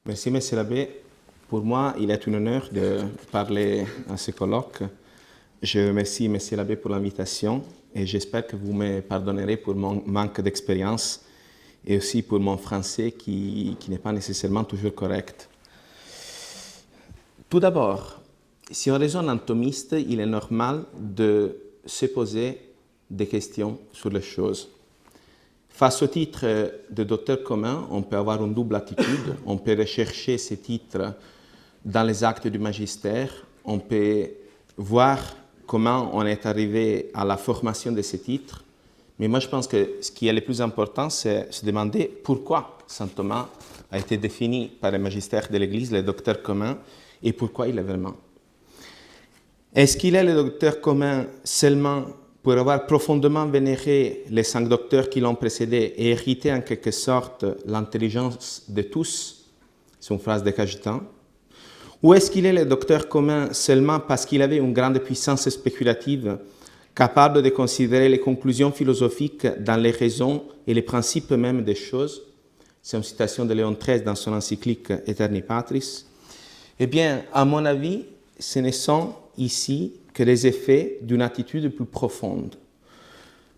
Merci, Monsieur l'abbé. Pour moi, il est un honneur de parler à ce colloque. Je remercie Monsieur l'abbé pour l'invitation et j'espère que vous me pardonnerez pour mon manque d'expérience et aussi pour mon français qui n'est pas nécessairement toujours correct. Tout d'abord, si on raisonne en thomiste, il est normal de se poser des questions sur les choses. Face au titre de docteur commun, on peut avoir une double attitude. On peut rechercher ces titres dans les actes du magistère. On peut voir comment on est arrivé à la formation de ces titres. Mais moi, je pense que ce qui est le plus important, c'est se demander pourquoi saint Thomas a été défini par le magistère de l'Église, le docteur commun, et pourquoi il est vraiment. Est-ce qu'il est le docteur commun seulement pour avoir profondément vénéré les 5 docteurs qui l'ont précédé et hérité en quelque sorte l'intelligence de tous? C'est une phrase de Cajetan. Ou est-ce qu'il est le docteur commun seulement parce qu'il avait une grande puissance spéculative, capable de considérer les conclusions philosophiques dans les raisons et les principes même des choses? C'est une citation de Léon XIII dans son encyclique Aeterni Patris. Eh bien, à mon avis, ce ne sont ici que les effets d'une attitude plus profonde.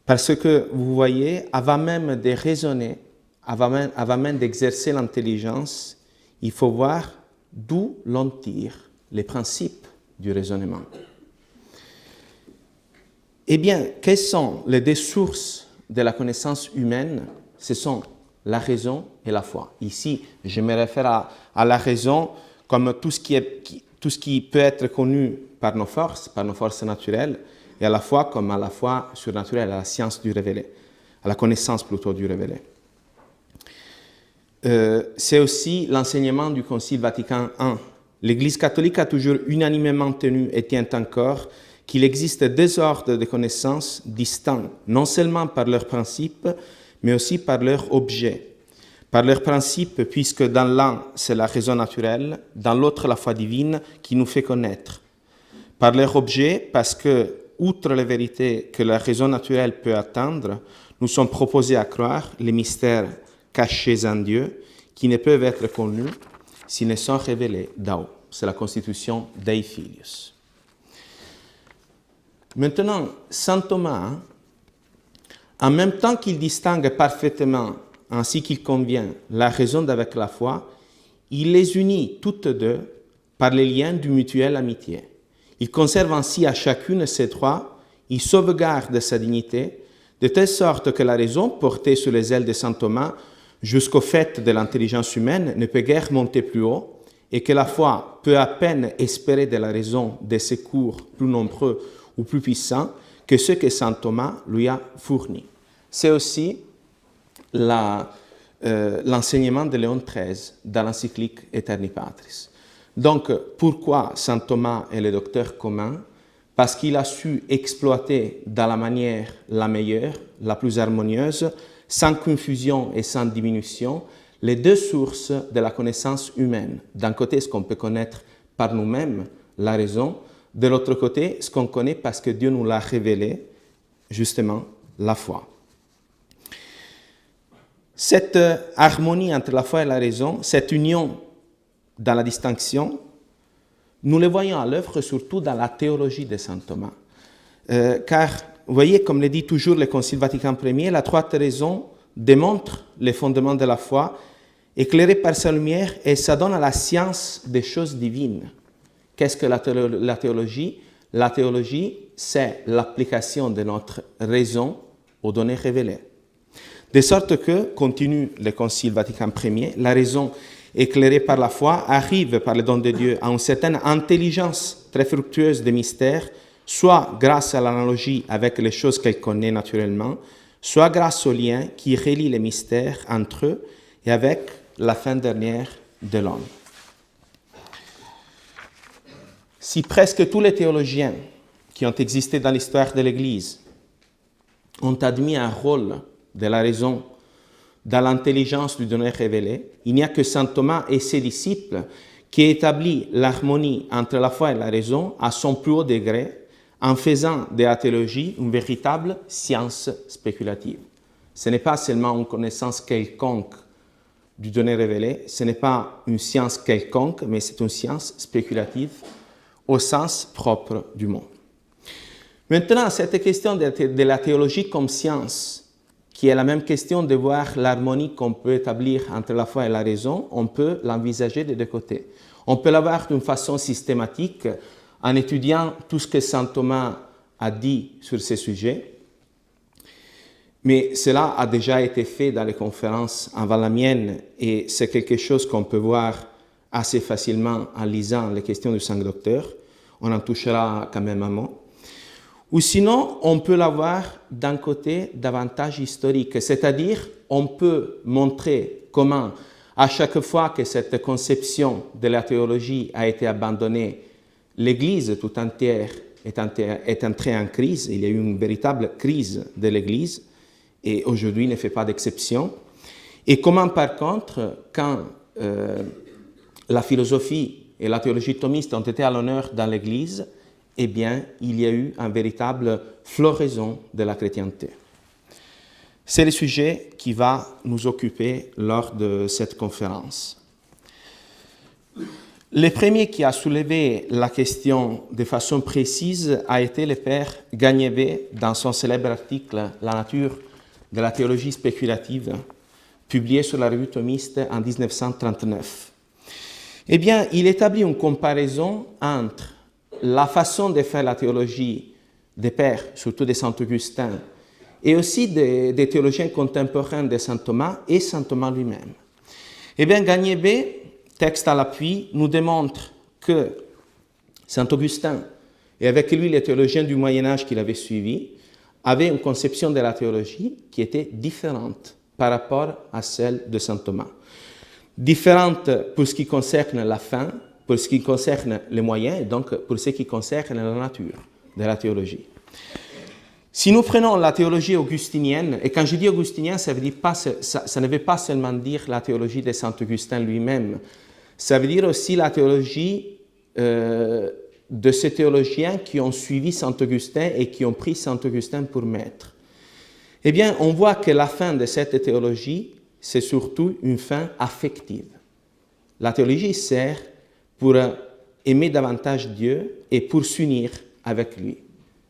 Parce que, vous voyez, avant même de raisonner, avant même d'exercer l'intelligence, il faut voir d'où l'on tire les principes du raisonnement. Eh bien, quelles sont les deux sources de la connaissance humaine? Ce sont la raison et la foi. Ici, je me réfère à la raison comme tout ce qui peut être connu par nos forces naturelles, et à la fois comme à la foi surnaturelle, à la science du révélé, à la connaissance plutôt du révélé. C'est aussi l'enseignement du Concile Vatican I. L'Église catholique a toujours unanimement tenu et tient encore qu'il existe 2 ordres de connaissances distincts, non seulement par leurs principes, mais aussi par leur objet. Par leurs principes, puisque dans l'un, c'est la raison naturelle, dans l'autre, la foi divine qui nous fait connaître. Par leur objet, parce que, outre les vérités que la raison naturelle peut atteindre, nous sommes proposés à croire les mystères cachés en Dieu, qui ne peuvent être connus s'ils ne sont révélés d'en haut. C'est la constitution Dei Filius. Maintenant, saint Thomas, en même temps qu'il distingue parfaitement, ainsi qu'il convient, la raison d'avec la foi, il les unit toutes deux par les liens d'une mutuelle amitié. Il conserve ainsi à chacune ces 3, il sauvegarde sa dignité, de telle sorte que la raison portée sur les ailes de saint Thomas jusqu'au fait de l'intelligence humaine ne peut guère monter plus haut, et que la foi peut à peine espérer de la raison des secours plus nombreux ou plus puissants que ceux que saint Thomas lui a fournis. C'est aussi l'enseignement de Léon XIII dans l'encyclique Aeterni Patris. Donc, pourquoi saint Thomas est le docteur commun? Parce qu'il a su exploiter dans la manière la meilleure, la plus harmonieuse, sans confusion et sans diminution, les 2 sources de la connaissance humaine. D'un côté, ce qu'on peut connaître par nous-mêmes, la raison. De l'autre côté, ce qu'on connaît parce que Dieu nous l'a révélé, justement, la foi. Cette harmonie entre la foi et la raison, cette union dans la distinction, nous le voyons à l'œuvre surtout dans la théologie de saint Thomas. Car, vous voyez, comme le dit toujours le Concile Vatican Ier, la droite raison démontre les fondements de la foi, éclairée par sa lumière, et ça donne à la science des choses divines. Qu'est-ce que la théologie? La théologie, c'est l'application de notre raison aux données révélées. De sorte que, continue le Concile Vatican Ier, la raison éclairée par la foi arrive par le don de Dieu à une certaine intelligence très fructueuse des mystères, soit grâce à l'analogie avec les choses qu'elle connaît naturellement, soit grâce au lien qui relie les mystères entre eux et avec la fin dernière de l'homme. Si presque tous les théologiens qui ont existé dans l'histoire de l'Église ont admis un rôle de la raison dans l'intelligence du donné révélé, il n'y a que saint Thomas et ses disciples qui établissent l'harmonie entre la foi et la raison à son plus haut degré, en faisant de la théologie une véritable science spéculative. Ce n'est pas seulement une connaissance quelconque du donné révélé, ce n'est pas une science quelconque, mais c'est une science spéculative au sens propre du mot. Maintenant, cette question de la théologie comme science, qui est la même question de voir l'harmonie qu'on peut établir entre la foi et la raison, on peut l'envisager de deux côtés. On peut l'avoir d'une façon systématique en étudiant tout ce que saint Thomas a dit sur ces sujets, mais cela a déjà été fait dans les conférences avant la mienne et c'est quelque chose qu'on peut voir assez facilement en lisant les questions du Saint-Docteur. On en touchera quand même un mot. Ou sinon, on peut l'avoir d'un côté davantage historique, c'est-à-dire on peut montrer comment, à chaque fois que cette conception de la théologie a été abandonnée, l'Église tout entière est entrée en crise. Il y a eu une véritable crise de l'Église et aujourd'hui ne fait pas d'exception. Et comment par contre, quand la philosophie et la théologie thomiste ont été à l'honneur dans l'Église, eh bien, il y a eu une véritable floraison de la chrétienté. C'est le sujet qui va nous occuper lors de cette conférence. Le premier qui a soulevé la question de façon précise a été le père Gagnevet dans son célèbre article « La nature de la théologie spéculative », publié sur la revue thomiste en 1939. Eh bien, il établit une comparaison entre la façon de faire la théologie des pères, surtout de saint Augustin, et aussi des théologiens contemporains de saint Thomas et saint Thomas lui-même. Eh bien, Gagnevet, texte à l'appui, nous démontre que saint Augustin, et avec lui les théologiens du Moyen-Âge qu'il avait suivis, avaient une conception de la théologie qui était différente par rapport à celle de saint Thomas. Différente pour ce qui concerne la fin, pour ce qui concerne les moyens, et donc pour ce qui concerne la nature de la théologie. Si nous prenons la théologie augustinienne, et quand je dis augustinienne, ça ne veut pas seulement dire la théologie de saint Augustin lui-même, ça veut dire aussi la théologie de ces théologiens qui ont suivi saint Augustin et qui ont pris saint Augustin pour maître. Eh bien, on voit que la fin de cette théologie, c'est surtout une fin affective. La théologie sert pour aimer davantage Dieu et pour s'unir avec lui.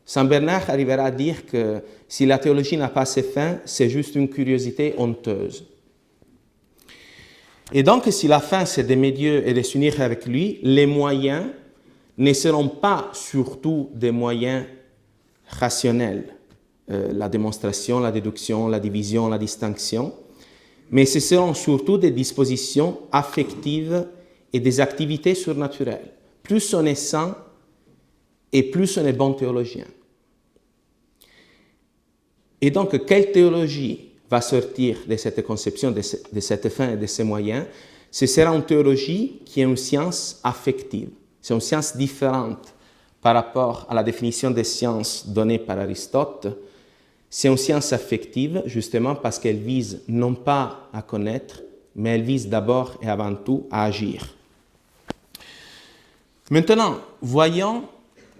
Saint Bernard arrivera à dire que si la théologie n'a pas ses fins, c'est juste une curiosité honteuse. Et donc, si la fin c'est d'aimer Dieu et de s'unir avec lui, les moyens ne seront pas surtout des moyens rationnels, la démonstration, la déduction, la division, la distinction, mais ce seront surtout des dispositions affectives et des activités surnaturelles. Plus on est saint et plus on est bon théologien. Et donc, quelle théologie va sortir de cette conception, de cette fin et de ces moyens? Ce sera une théologie qui est une science affective. C'est une science différente par rapport à la définition des sciences donnée par Aristote. C'est une science affective, justement parce qu'elle vise non pas à connaître, mais elle vise d'abord et avant tout à agir. Maintenant, voyons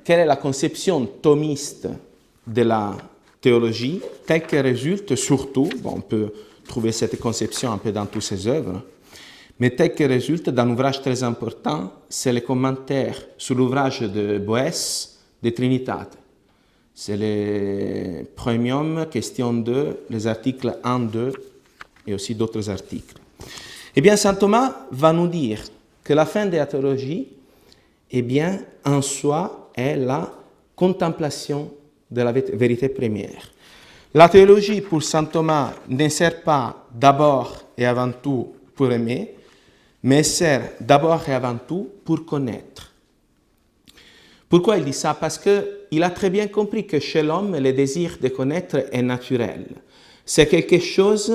quelle est la conception thomiste de la théologie, telle qu'elle résulte surtout, on peut trouver cette conception un peu dans toutes ses œuvres, mais telle qu'elle résulte d'un ouvrage très important, c'est le commentaire sur l'ouvrage de Boès, de Trinitate. C'est le Premium, question 2, les articles 1, 2 et aussi d'autres articles. Eh bien, saint Thomas va nous dire que la fin de la théologie, eh bien, en soi, est la contemplation de la vérité première. La théologie, pour saint Thomas, ne sert pas d'abord et avant tout pour aimer, mais sert d'abord et avant tout pour connaître. Pourquoi il dit ça? Parce qu'il a très bien compris que chez l'homme, le désir de connaître est naturel. C'est quelque chose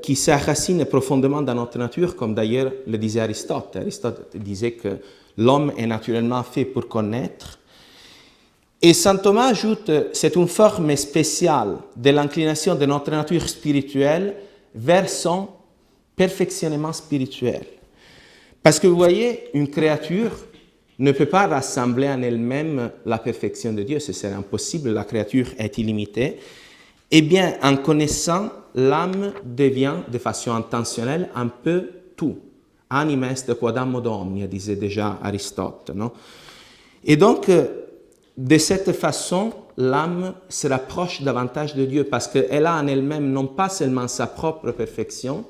qui s'enracine profondément dans notre nature, comme d'ailleurs le disait Aristote. Aristote disait que l'homme est naturellement fait pour connaître. Et saint Thomas ajoute, c'est une forme spéciale de l'inclination de notre nature spirituelle vers son perfectionnement spirituel. Parce que vous voyez, une créature ne peut pas rassembler en elle-même la perfection de Dieu, ce serait impossible, la créature est illimitée. Eh bien, en connaissant l'âme devient de façon intentionnelle un peu tout. Anima est quodam modo omnia, disait déjà Aristote. Non? Et donc, de cette façon, l'âme se rapproche davantage de Dieu parce qu'elle a en elle-même non pas seulement sa propre perfection,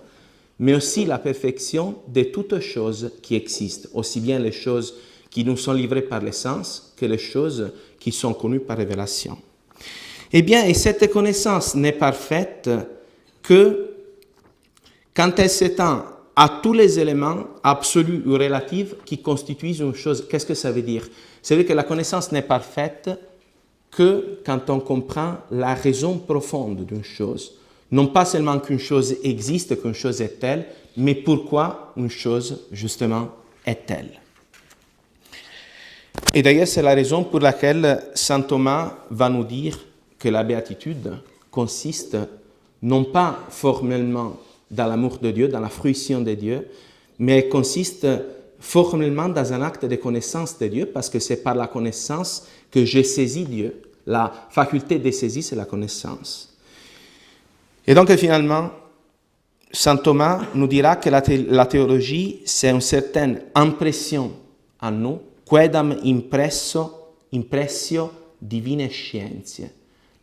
mais aussi la perfection de toutes choses qui existent, aussi bien les choses qui nous sont livrées par les sens que les choses qui sont connues par révélation. Eh bien, et cette connaissance n'est parfaite que quand elle s'étend à tous les éléments absolus ou relatifs qui constituent une chose. Qu'est-ce que ça veut dire? Ça veut dire que la connaissance n'est parfaite que quand on comprend la raison profonde d'une chose. Non pas seulement qu'une chose existe, qu'une chose est telle, mais pourquoi une chose, justement, est telle. Et d'ailleurs, c'est la raison pour laquelle saint Thomas va nous dire que la béatitude consiste non pas formellement dans l'amour de Dieu, dans la fruition de Dieu, mais consiste formellement dans un acte de connaissance de Dieu, parce que c'est par la connaissance que j'ai saisi Dieu. La faculté de saisir, c'est la connaissance. Et donc, finalement, saint Thomas nous dira que la théologie, c'est une certaine impression en nous, quedam impressio divine scientiae.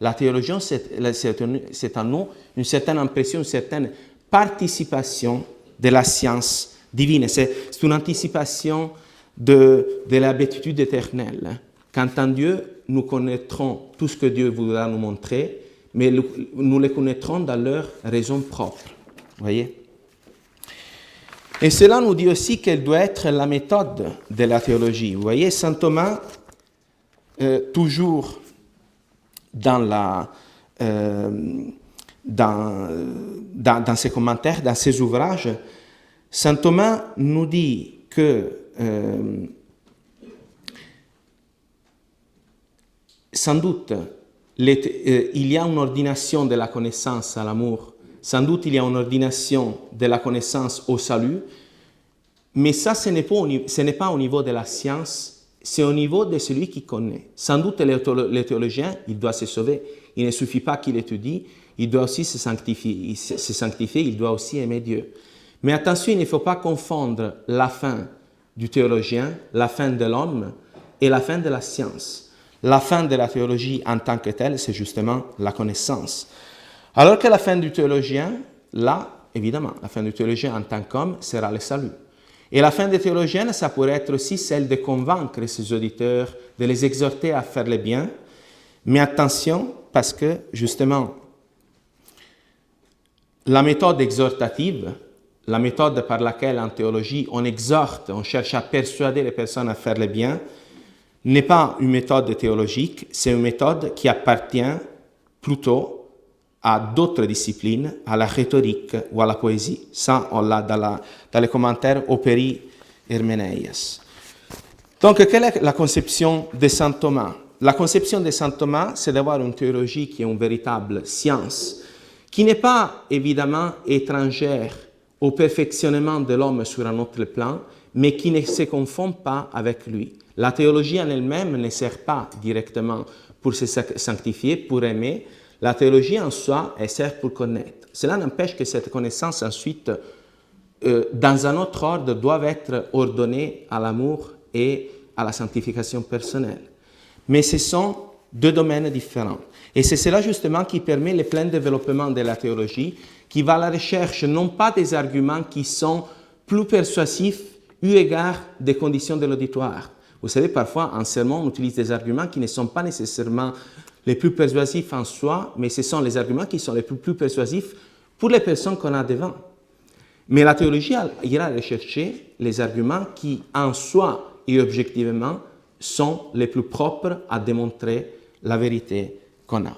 La théologie, c'est en nous une certaine impression, une certaine participation de la science divine. C'est une anticipation de la béatitude éternelle. Quant à Dieu, nous connaîtrons tout ce que Dieu voudra nous montrer, mais nous les connaîtrons dans leur raison propre. Voyez? Et cela nous dit aussi quelle doit être la méthode de la théologie. Vous voyez, saint Thomas, toujours dans ses commentaires, dans ses ouvrages, saint Thomas nous dit que sans doute il y a une ordination de la connaissance à l'amour, sans doute il y a une ordination de la connaissance au salut, mais ça ce n'est pas au niveau de la science, c'est au niveau de celui qui connaît. Sans doute le théologien, il doit se sauver. Il ne suffit pas qu'il étudie, il doit aussi se sanctifier, il doit aussi aimer Dieu. Mais attention, il ne faut pas confondre la fin du théologien, la fin de l'homme et la fin de la science. La fin de la théologie en tant que telle, c'est justement la connaissance. Alors que la fin du théologien, là, évidemment, la fin du théologien en tant qu'homme sera le salut. Et la fin des théologiens, ça pourrait être aussi celle de convaincre ses auditeurs, de les exhorter à faire le bien. Mais attention, parce que, justement, la méthode exhortative, la méthode par laquelle en théologie on exhorte, on cherche à persuader les personnes à faire le bien, n'est pas une méthode théologique, c'est une méthode qui appartient plutôt à d'autres disciplines, à la rhétorique ou à la poésie. Ça, on l'a dans les commentaires Operi Hermeneias. Donc, quelle est la conception de saint Thomas? La conception de saint Thomas, c'est d'avoir une théologie qui est une véritable science, qui n'est pas évidemment étrangère au perfectionnement de l'homme sur un autre plan, mais qui ne se confond pas avec lui. La théologie en elle-même ne sert pas directement pour se sanctifier, pour aimer. La théologie en soi, elle sert pour connaître. Cela n'empêche que cette connaissance ensuite, dans un autre ordre, doit être ordonnée à l'amour et à la sanctification personnelle. Mais ce sont deux domaines différents. Et c'est cela justement qui permet le plein développement de la théologie, qui va à la recherche non pas des arguments qui sont plus persuasifs eu égard des conditions de l'auditoire. Vous savez, parfois, en sermon, on utilise des arguments qui ne sont pas nécessairement les plus persuasifs en soi, mais ce sont les arguments qui sont les plus persuasifs pour les personnes qu'on a devant. Mais la théologie ira rechercher les arguments qui, en soi et objectivement, sont les plus propres à démontrer la vérité qu'on a.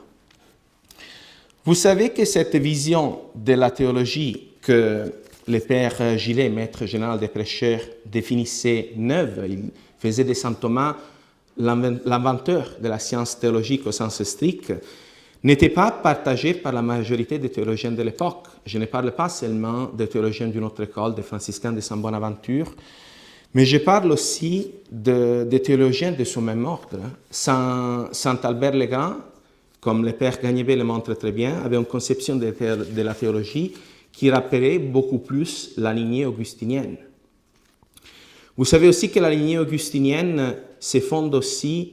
Vous savez que cette vision de la théologie que le père Gillet, maître général des prêcheurs, définissait neuve, il faisait de saint Thomas l'inventeur de la science théologique au sens strict, n'était pas partagée par la majorité des théologiens de l'époque. Je ne parle pas seulement des théologiens d'une autre école, des franciscains de Saint Bonaventure, mais je parle aussi des théologiens de son même ordre. Saint Albert le Grand comme le père Gagnébé le montre très bien, avait une conception de la théologie qui rappelait beaucoup plus la lignée augustinienne. Vous savez aussi que la lignée augustinienne se fonde aussi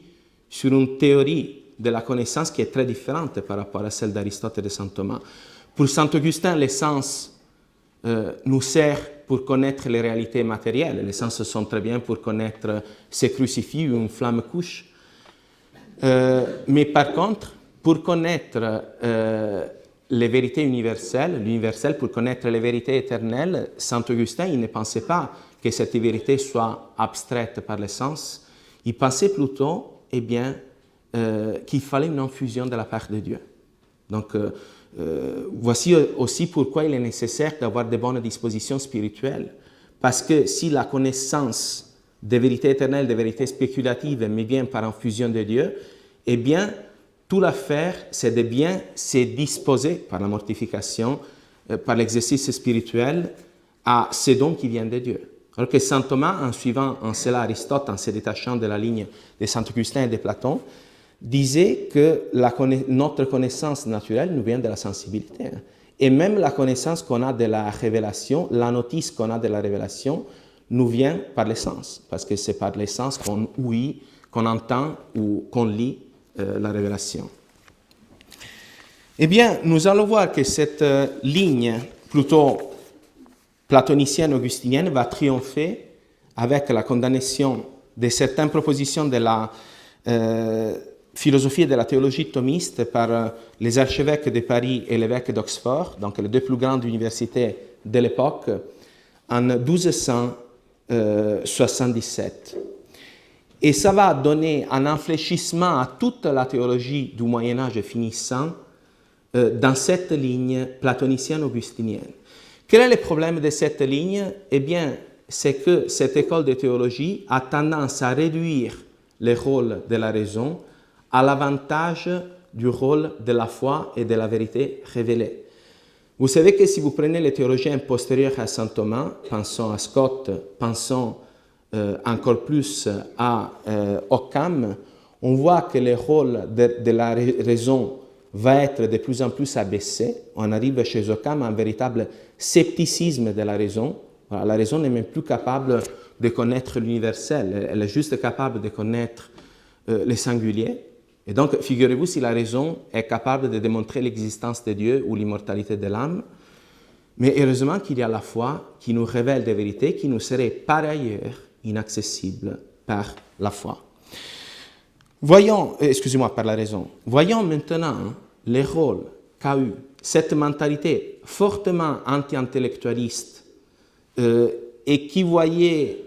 sur une théorie de la connaissance qui est très différente par rapport à celle d'Aristote et de saint Thomas. Pour saint Augustin, les sens nous servent pour connaître les réalités matérielles. Les sens sont très bien pour connaître ces crucifix ou une flamme couche. Mais par contre, pour connaître les vérités universelles, l'universel, pour connaître les vérités éternelles, saint Augustin, il ne pensait pas que cette vérité soit abstraite par les sens. Il pensait plutôt, qu'il fallait une infusion de la part de Dieu. Donc, voici aussi pourquoi il est nécessaire d'avoir de bonnes dispositions spirituelles. Parce que si la connaissance des vérités éternelles, des vérités spéculatives, me vient par infusion de Dieu, eh bien, tout l'affaire, c'est de bien se disposer par la mortification, par l'exercice spirituel, à ce don qui vient de Dieu. Alors que saint Thomas, en suivant en cela Aristote, en se détachant de la ligne de saint Augustin et de Platon, disait que notre connaissance naturelle nous vient de la sensibilité. Et même la connaissance qu'on a de la révélation, la notice qu'on a de la révélation, nous vient par les sens, parce que c'est par les sens qu'on ouït, qu'on entend ou qu'on lit la révélation. Eh bien, nous allons voir que cette ligne plutôt platonicienne, augustinienne, va triompher avec la condamnation de certaines propositions de la philosophie et de la théologie thomiste par les archevêques de Paris et l'évêque d'Oxford, donc les deux plus grandes universités de l'époque, en 1277. Et ça va donner un infléchissement à toute la théologie du Moyen-Âge finissant dans cette ligne platonicienne-augustinienne. Quel est le problème de cette ligne? Eh bien, c'est que cette école de théologie a tendance à réduire le rôle de la raison à l'avantage du rôle de la foi et de la vérité révélée. Vous savez que si vous prenez les théologiens postérieurs à saint Thomas, pensons à Scott, pensons encore plus à Occam, on voit que le rôle de la raison va être de plus en plus abaissé. On arrive chez Occam à un véritable scepticisme de la raison. Voilà, la raison n'est même plus capable de connaître l'universel, elle est juste capable de connaître le singulier. Et donc, figurez-vous si la raison est capable de démontrer l'existence de Dieu ou l'immortalité de l'âme, mais heureusement qu'il y a la foi qui nous révèle des vérités qui nous seraient par ailleurs inaccessibles par la foi. Par la raison. Voyons maintenant le rôle qu'a eu cette mentalité fortement anti-intellectualiste et qui voyait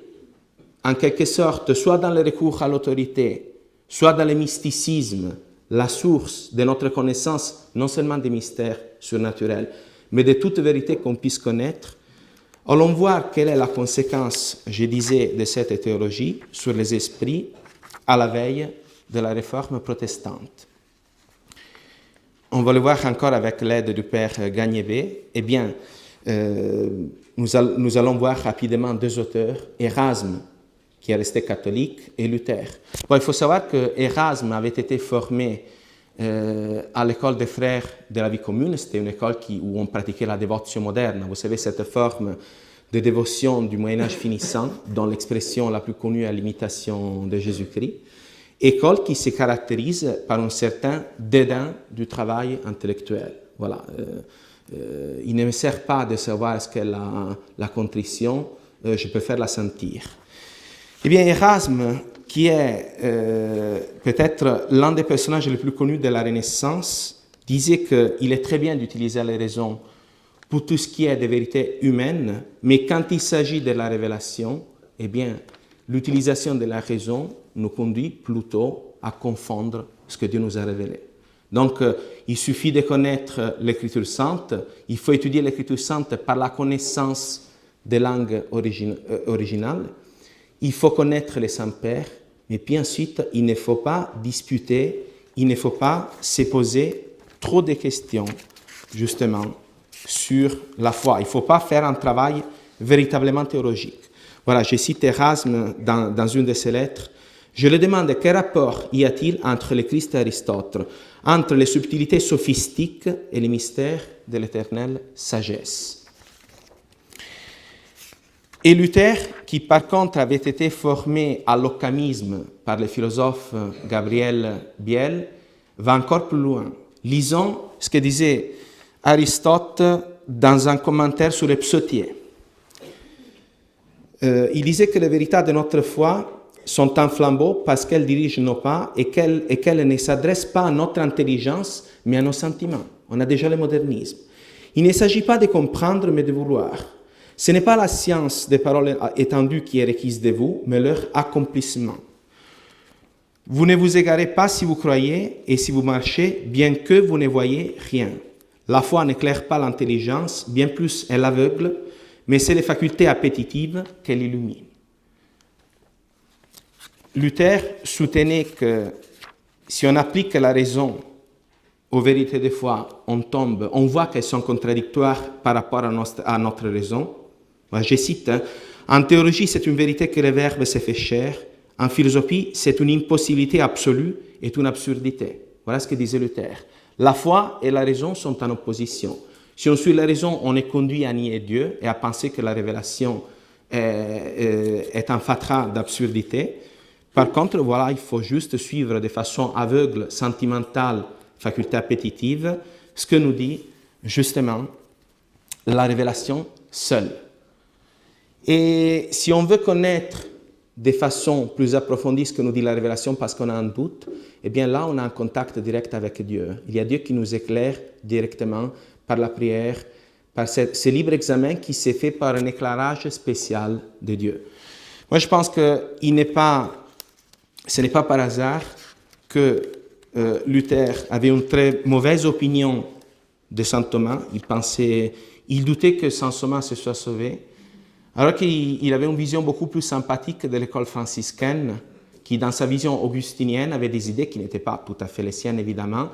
en quelque sorte, soit dans le recours à l'autorité, soit dans le mysticisme, la source de notre connaissance, non seulement des mystères surnaturels, mais de toute vérité qu'on puisse connaître. Allons voir quelle est la conséquence, je disais, de cette théologie sur les esprits à la veille de la réforme protestante. On va le voir encore avec l'aide du père Gagnébé. Eh bien, nous allons voir rapidement deux auteurs, Érasme, qui est resté catholique, et Luther. Bon, il faut savoir que Érasme avait été formé à l'école des frères de la vie commune. C'était une école où on pratiquait la dévotion moderne. Vous savez, cette forme de dévotion du Moyen-Âge finissant, dont l'expression la plus connue est l'imitation de Jésus-Christ. École qui se caractérise par un certain dédain du travail intellectuel. Voilà. Il ne me sert pas de savoir ce qu'est la contrition, je préfère la sentir. Eh bien, Érasme, qui est peut-être l'un des personnages les plus connus de la Renaissance, disait qu'il est très bien d'utiliser les raisons pour tout ce qui est des vérités humaines, mais quand il s'agit de la révélation, eh bien, l'utilisation de la raison nous conduit plutôt à confondre ce que Dieu nous a révélé. Donc, il suffit de connaître l'Écriture sainte, il faut étudier l'Écriture sainte par la connaissance des langues originales, il faut connaître les saints pères, mais puis ensuite, il ne faut pas disputer, il ne faut pas se poser trop de questions, justement, sur la foi. Il ne faut pas faire un travail véritablement théologique. Voilà, je cite Érasme dans une de ses lettres. Je lui demande quel rapport y a-t-il entre le Christ et Aristote, entre les subtilités sophistiques et les mystères de l'éternelle sagesse. Et Luther, qui par contre avait été formé à l'occamisme par le philosophe Gabriel Biel, va encore plus loin. Lisons ce que disait Aristote dans un commentaire sur les psautiers. Il disait que les vérités de notre foi sont un flambeau parce qu'elles dirigent nos pas et qu'elles ne s'adressent pas à notre intelligence, mais à nos sentiments. On a déjà le modernisme. Il ne s'agit pas de comprendre, mais de vouloir. Ce n'est pas la science des paroles étendues qui est requise de vous, mais leur accomplissement. Vous ne vous égarez pas si vous croyez et si vous marchez, bien que vous ne voyez rien. La foi n'éclaire pas l'intelligence, bien plus elle aveugle, mais c'est les facultés appétitives qu'elle illumine. Luther soutenait que si on applique la raison aux vérités de foi, on voit qu'elles sont contradictoires par rapport à notre raison. Je cite, « En théologie, c'est une vérité que le Verbe s'est fait chair. En philosophie, c'est une impossibilité absolue et une absurdité. » Voilà ce que disait Luther. La foi et la raison sont en opposition. Si on suit la raison, on est conduit à nier Dieu et à penser que la révélation est un fatras d'absurdité. Par contre, voilà, il faut juste suivre de façon aveugle, sentimentale, faculté appétitive, ce que nous dit justement la révélation seule. Et si on veut connaître de façon plus approfondie ce que nous dit la révélation parce qu'on a un doute, eh bien là, on a un contact direct avec Dieu. Il y a Dieu qui nous éclaire directement par la prière, par ce libre examen qui s'est fait par un éclairage spécial de Dieu. Moi, je pense que ce n'est pas par hasard que Luther avait une très mauvaise opinion de saint Thomas. Il doutait que saint Thomas se soit sauvé, alors qu'il avait une vision beaucoup plus sympathique de l'école franciscaine, qui, dans sa vision augustinienne, avait des idées qui n'étaient pas tout à fait les siennes, évidemment,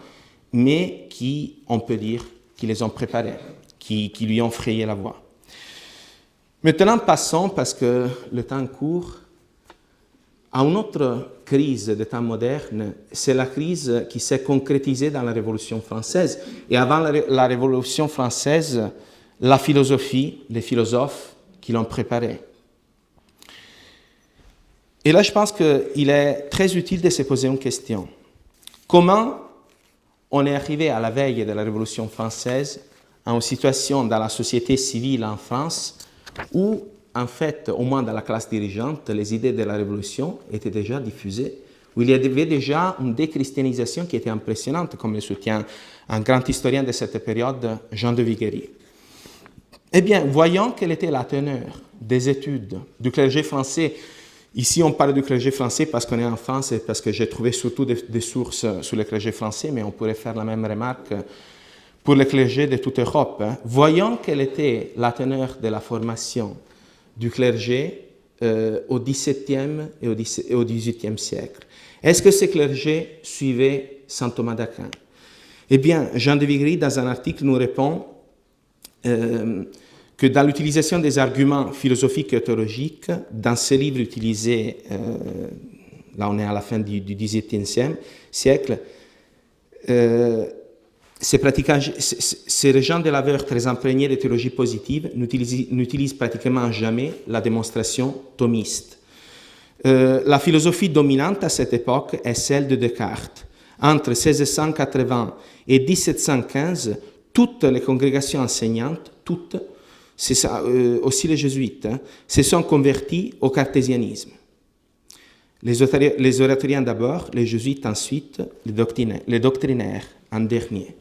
mais qui, on peut dire, qui les ont préparées, qui lui ont frayé la voie. Maintenant, passons, parce que le temps court, à une autre crise des temps modernes, c'est la crise qui s'est concrétisée dans la Révolution française. Et avant la Révolution française, la philosophie, les philosophes qui l'ont préparée. Et là, je pense qu'il est très utile de se poser une question. Comment on est arrivé à la veille de la Révolution française à une situation dans la société civile en France où, en fait, au moins dans la classe dirigeante, les idées de la Révolution étaient déjà diffusées, où il y avait déjà une déchristianisation qui était impressionnante, comme le soutient un grand historien de cette période, Jean de Viguerie. Eh bien, voyons quelle était la teneur des études du clergé français. Ici, on parle du clergé français parce qu'on est en France et parce que j'ai trouvé surtout des sources sur le clergé français, mais on pourrait faire la même remarque pour le clergé de toute Europe. Voyons quelle était la teneur de la formation du clergé au XVIIe et au XVIIIe siècle. Est-ce que ce clergé suivait saint Thomas d'Aquin? Eh bien, Jean de Viguerie, dans un article, nous répond que dans l'utilisation des arguments philosophiques et théologiques, dans ce livre utilisé, là on est à la fin du XVIIIe siècle, ces gens de l'aveur très imprégnés de théologie positive n'utilisent pratiquement jamais la démonstration thomiste. La philosophie dominante à cette époque est celle de Descartes. Entre 1680 et 1715, toutes les congrégations enseignantes, toutes, c'est ça, aussi les jésuites, se sont convertis au cartésianisme. Les oratoriens d'abord, les jésuites ensuite, les doctrinaires en dernier.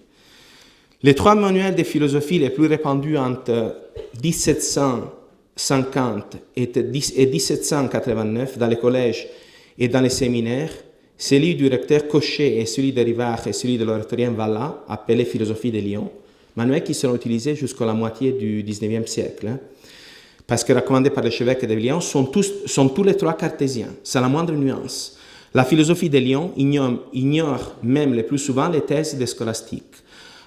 Les trois manuels de philosophie les plus répandus entre 1750 et 1789 dans les collèges et dans les séminaires, celui du recteur Cochet et celui de Rivard et celui de l'oratorien Vallat, appelé Philosophie de Lyon, manuels qui seront utilisés jusqu'à la moitié du XIXe siècle, parce que recommandés par l'évêque de Lyon, sont tous les trois cartésiens, c'est la moindre nuance. La philosophie de Lyon ignore même le plus souvent les thèses des scolastiques.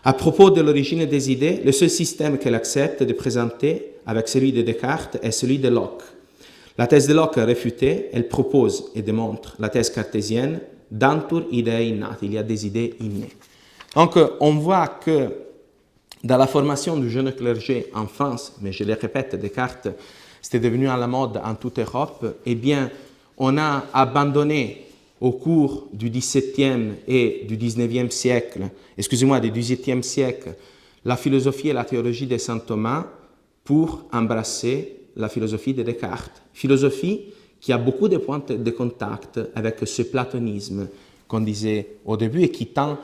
À propos de l'origine des idées, le seul système qu'elle accepte de présenter avec celui de Descartes est celui de Locke. La thèse de Locke réfutée, elle propose et démontre la thèse cartésienne d'antur idei innati, il y a des idées innées. Donc, on voit que dans la formation du jeune clergé en France, mais je le répète, Descartes, c'était devenu à la mode en toute Europe, eh bien, on a abandonné au cours du XVIIe et du XIXe siècle, excusez-moi, du XVIIIe siècle, la philosophie et la théologie de saint Thomas pour embrasser la philosophie de Descartes. Philosophie qui a beaucoup de points de contact avec ce platonisme qu'on disait au début et qui tend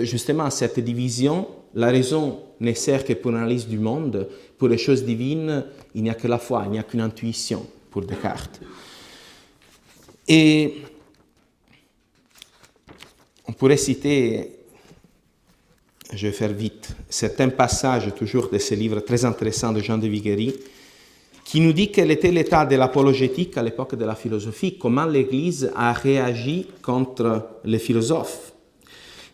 justement à cette division. La raison ne sert que pour l'analyse du monde. Pour les choses divines, il n'y a que la foi, il n'y a qu'une intuition pour Descartes. Et on pourrait citer, je vais faire vite, certains passages toujours de ce livre très intéressant de Jean de Viguerie, qui nous dit quel était l'état de l'apologétique à l'époque de la philosophie, comment l'Église a réagi contre les philosophes.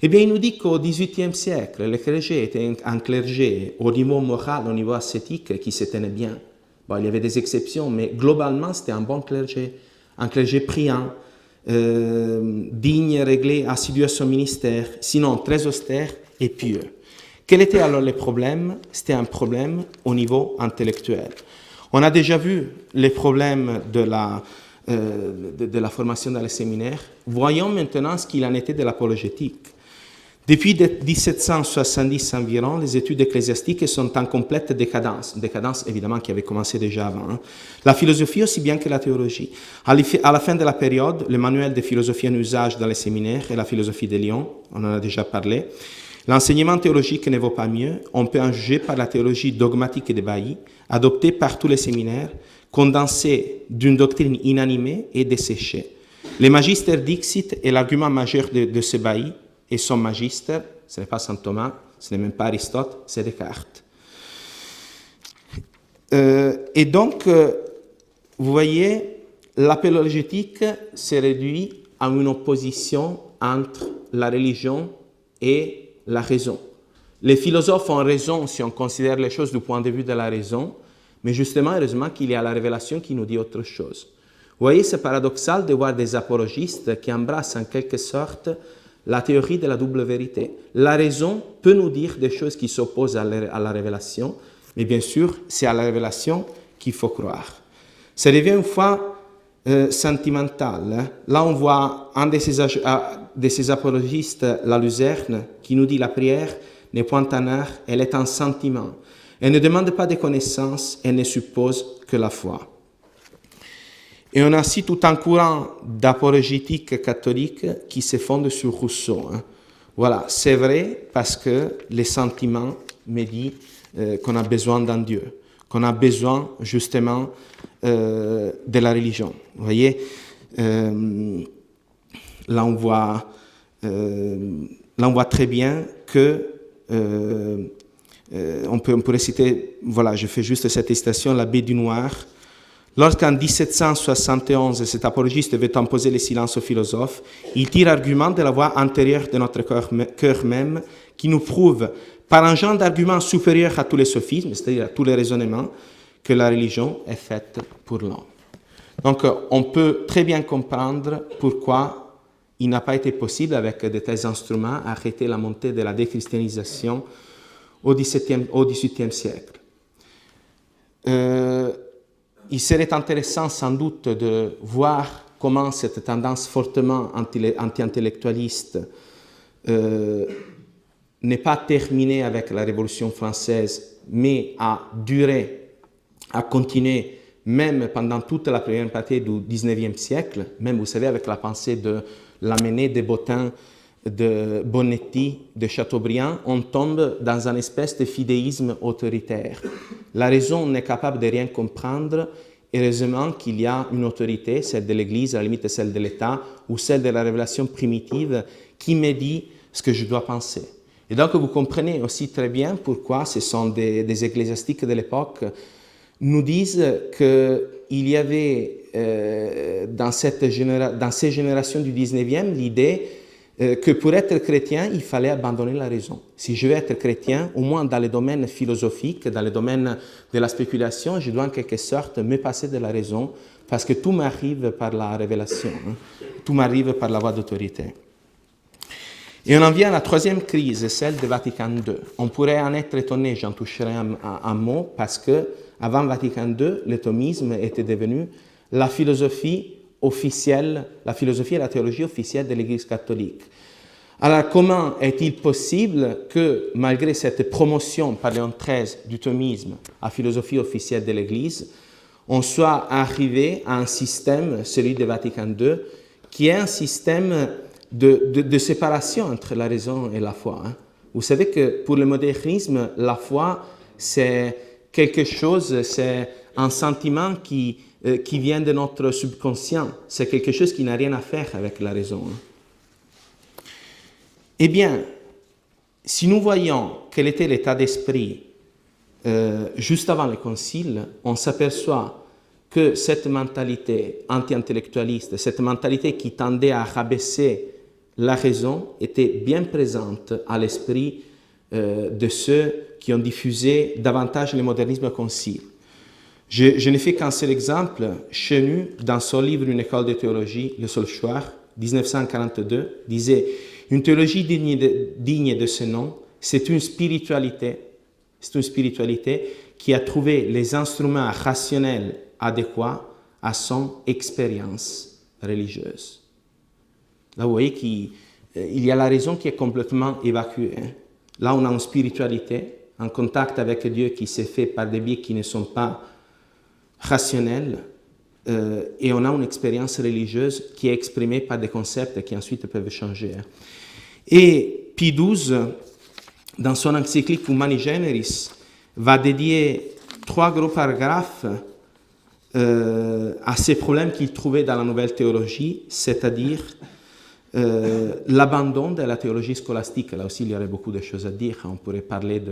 Eh bien, il nous dit qu'au XVIIIe siècle, le clergé était un clergé au niveau moral, au niveau ascétique, qui se tenait bien. Bon, il y avait des exceptions, mais globalement, c'était un bon clergé, un clergé priant, digne, réglé, assidu à son ministère, sinon très austère et pieux. Quel était alors le problème? C'était un problème au niveau intellectuel. On a déjà vu les problèmes de la formation dans les séminaires. Voyons maintenant ce qu'il en était de l'apologétique. Depuis 1770 environ, les études ecclésiastiques sont en complète décadence. Décadence, évidemment, qui avait commencé déjà avant. Hein. La philosophie aussi bien que la théologie. À la fin de la période, le manuel de philosophie en usage dans les séminaires et la philosophie de Lyon, on en a déjà parlé. L'enseignement théologique ne vaut pas mieux. On peut en juger par la théologie dogmatique de Bailly, adoptée par tous les séminaires, condensée d'une doctrine inanimée et desséchée. Le magister dixit est l'argument majeur de ce Bailly, et son magister, ce n'est pas saint Thomas, ce n'est même pas Aristote, c'est Descartes. Et donc, vous voyez, l'apologétique se réduit à une opposition entre la religion et la raison. Les philosophes ont raison si on considère les choses du point de vue de la raison, mais justement, heureusement qu'il y a la révélation qui nous dit autre chose. Vous voyez, c'est paradoxal de voir des apologistes qui embrassent en quelque sorte la théorie de la double vérité. La raison peut nous dire des choses qui s'opposent à la révélation, mais bien sûr, c'est à la révélation qu'il faut croire. Ça devient une fois sentimental. Hein. Là, on voit un de ces apologistes, la Luzerne, qui nous dit la prière n'est point un art, elle est un sentiment. Elle ne demande pas de connaissances, elle ne suppose que la foi. Et on a aussi tout un courant d'apologétique catholique qui se fonde sur Rousseau. Hein. Voilà, c'est vrai parce que les sentiments me disent qu'on a besoin d'un Dieu, qu'on a besoin justement de la religion. Vous voyez, là on voit très bien que on pourrait citer, voilà, je fais juste cette citation, l'abbé Dunoir. Lorsqu'en 1771, cet apologiste veut imposer le silence aux philosophes, il tire argument de la voix antérieure de notre cœur même, qui nous prouve, par un genre d'argument supérieur à tous les sophismes, c'est-à-dire à tous les raisonnements, que la religion est faite pour l'homme. Donc, on peut très bien comprendre pourquoi il n'a pas été possible, avec de tels instruments, arrêter la montée de la déchristianisation au XVIIIe siècle. Il serait intéressant sans doute de voir comment cette tendance fortement anti-intellectualiste n'est pas terminée avec la Révolution française, mais a duré, a continué même pendant toute la première partie du XIXe siècle, même vous savez avec la pensée de Lamennais, de Bottin, de Bonetti, de Chateaubriand, on tombe dans une espèce de fidéisme autoritaire. La raison n'est capable de rien comprendre. Heureusement qu'il y a une autorité, celle de l'Église, à la limite celle de l'État, ou celle de la révélation primitive, qui me dit ce que je dois penser. Et donc vous comprenez aussi très bien pourquoi ce sont des ecclésiastiques de l'époque nous disent qu'il y avait dans ces générations du 19e l'idée que pour être chrétien, il fallait abandonner la raison. Si je veux être chrétien, au moins dans le domaine philosophique, dans le domaine de la spéculation, je dois en quelque sorte me passer de la raison parce que tout m'arrive par la révélation, hein. Tout m'arrive par la voie d'autorité. Et on en vient à la troisième crise, celle de Vatican II. On pourrait en être étonné, j'en toucherai un mot, parce que avant Vatican II, le thomisme était devenu la philosophie officielle, la philosophie et la théologie officielle de l'Église catholique. Alors comment est-il possible que, malgré cette promotion par Léon XIII du thomisme à philosophie officielle de l'Église, on soit arrivé à un système, celui de Vatican II, qui est un système de séparation entre la raison et la foi. Vous savez que pour le modernisme, la foi, c'est quelque chose, c'est un sentiment qui vient de notre subconscient. C'est quelque chose qui n'a rien à faire avec la raison. Eh bien, si nous voyons quel était l'état d'esprit juste avant le concile, on s'aperçoit que cette mentalité anti-intellectualiste, cette mentalité qui tendait à rabaisser la raison, était bien présente à l'esprit de ceux qui ont diffusé davantage le modernisme concile. Je n'ai fait qu'un seul exemple. Chenu, dans son livre Une école de théologie, Le Solchoir, 1942, disait « Une théologie digne de ce nom, c'est une spiritualité qui a trouvé les instruments rationnels adéquats à son expérience religieuse. » Là, vous voyez qu'il y a la raison qui est complètement évacuée. Là, on a une spiritualité, un contact avec Dieu qui s'est fait par des biais qui ne sont pas rationnels, et on a une expérience religieuse qui est exprimée par des concepts qui ensuite peuvent changer. Et Pie XII, dans son encyclique Humani Generis, va dédier 3 gros paragraphes à ces problèmes qu'il trouvait dans la nouvelle théologie, c'est-à-dire l'abandon de la théologie scolastique. Là aussi, il y aurait beaucoup de choses à dire. On pourrait parler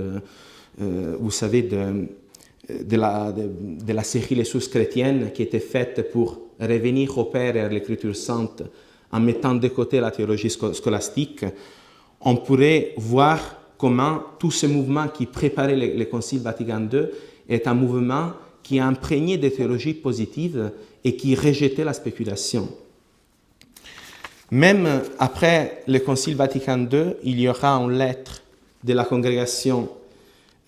vous savez, de la série Les sources chrétiennes qui était faite pour revenir au Père et à l'Écriture sainte en mettant de côté la théologie scolastique. On pourrait voir comment tout ce mouvement qui préparait le Concile Vatican II est un mouvement qui est imprégné de théologie positive et qui rejetait la spéculation. Même après le Concile Vatican II, il y aura une lettre de la congrégation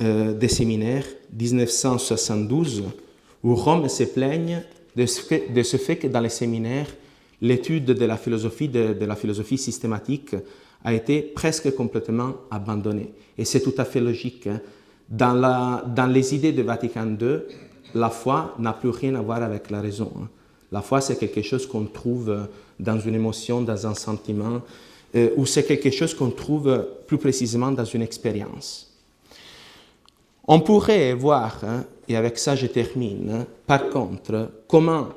des séminaires, 1972, où Rome se plaigne de ce fait que dans les séminaires, l'étude de la philosophie systématique a été presque complètement abandonnée. Et c'est tout à fait logique. Dans les idées de Vatican II, la foi n'a plus rien à voir avec la raison. La foi, c'est quelque chose qu'on trouve dans une émotion, dans un sentiment, ou c'est quelque chose qu'on trouve plus précisément dans une expérience. On pourrait voir, et avec ça je termine, par contre, comment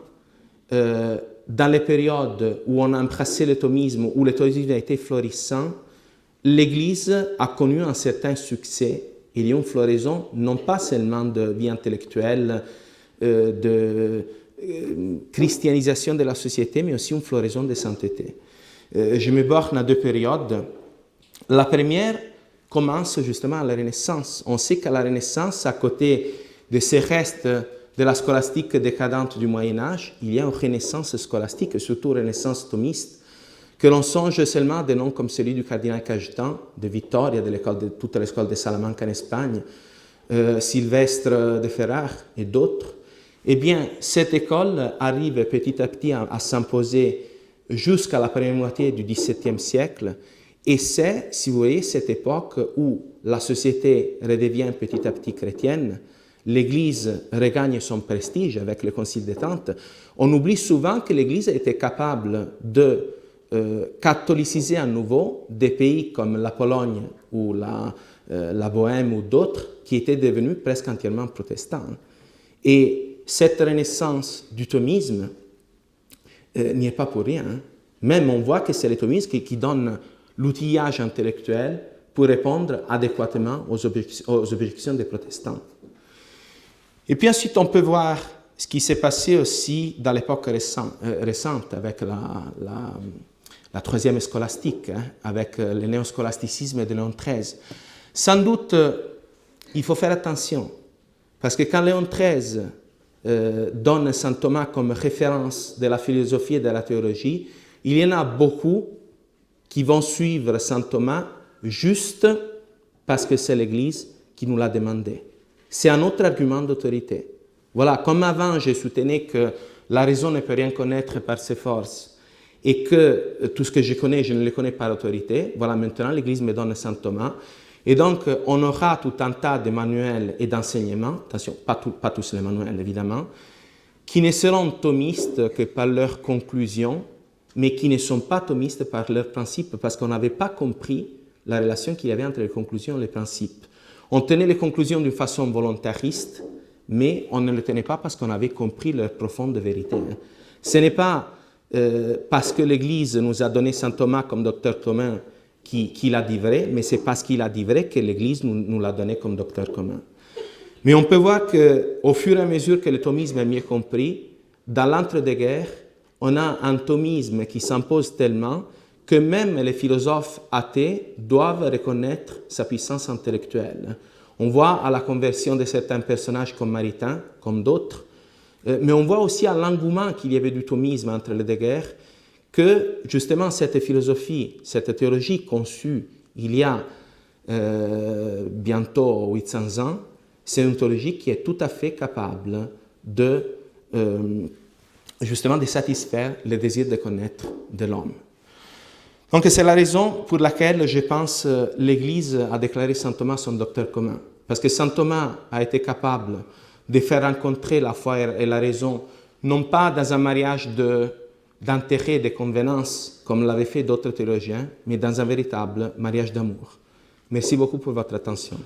dans les périodes où on a embrassé le thomisme, où le thomisme a été florissant, l'Église a connu un certain succès. Il y a une floraison non pas seulement de vie intellectuelle, de christianisation de la société, mais aussi une floraison de sainteté. Je me borne à 2 périodes. La première commence justement à la Renaissance. On sait qu'à la Renaissance, à côté de ces restes de la scolastique décadente du Moyen-Âge, il y a une renaissance scolastique, et surtout une renaissance thomiste, que l'on songe seulement à des noms comme celui du cardinal Cajetan, de Vittoria, de toute l'école de Salamanque en Espagne, Sylvestre de Ferrar et d'autres. Eh bien, cette école arrive petit à petit à s'imposer jusqu'à la première moitié du XVIIe siècle, et c'est, si vous voyez, cette époque où la société redevient petit à petit chrétienne, l'Église regagne son prestige avec le Concile de Trente. On oublie souvent que l'Église était capable de catholiciser à nouveau des pays comme la Pologne ou la Bohème ou d'autres qui étaient devenus presque entièrement protestants. Et cette renaissance du thomisme n'y est pas pour rien. Même on voit que c'est le thomisme qui donne l'outillage intellectuel pour répondre adéquatement aux objections des protestants. Et puis ensuite, on peut voir ce qui s'est passé aussi dans l'époque récente avec la troisième scolastique, avec le néoscolasticisme de Léon XIII. Sans doute, il faut faire attention, parce que quand Léon XIII donne Saint Thomas comme référence de la philosophie et de la théologie, il y en a beaucoup qui vont suivre saint Thomas juste parce que c'est l'Église qui nous l'a demandé. C'est un autre argument d'autorité. Voilà, comme avant, je soutenais que la raison ne peut rien connaître par ses forces et que tout ce que je connais, je ne le connais par autorité. Voilà, maintenant, l'Église me donne saint Thomas. Et donc, on aura tout un tas de manuels et d'enseignements, attention, pas tous les manuels, évidemment, qui ne seront thomistes que par leurs conclusions, mais qui ne sont pas thomistes par leurs principes, parce qu'on n'avait pas compris la relation qu'il y avait entre les conclusions et les principes. On tenait les conclusions d'une façon volontariste, mais on ne les tenait pas parce qu'on avait compris leur profonde vérité. Ce n'est pas parce que l'Église nous a donné saint Thomas comme docteur commun qu'il a dit vrai, mais c'est parce qu'il a dit vrai que l'Église nous l'a donné comme docteur commun. Mais on peut voir qu'au fur et à mesure que le thomisme est mieux compris, dans l'entre-deux-guerres, on a un thomisme qui s'impose tellement que même les philosophes athées doivent reconnaître sa puissance intellectuelle. On voit à la conversion de certains personnages comme Maritain, comme d'autres, mais on voit aussi à l'engouement qu'il y avait du thomisme entre les deux guerres, que justement cette philosophie, cette théologie conçue il y a bientôt 800 ans, c'est une théologie qui est tout à fait capable de justement de satisfaire le désir de connaître de l'homme. Donc c'est la raison pour laquelle je pense l'Église a déclaré saint Thomas son docteur commun. Parce que saint Thomas a été capable de faire rencontrer la foi et la raison, non pas dans un mariage d'intérêt, de convenance, comme l'avaient fait d'autres théologiens, mais dans un véritable mariage d'amour. Merci beaucoup pour votre attention.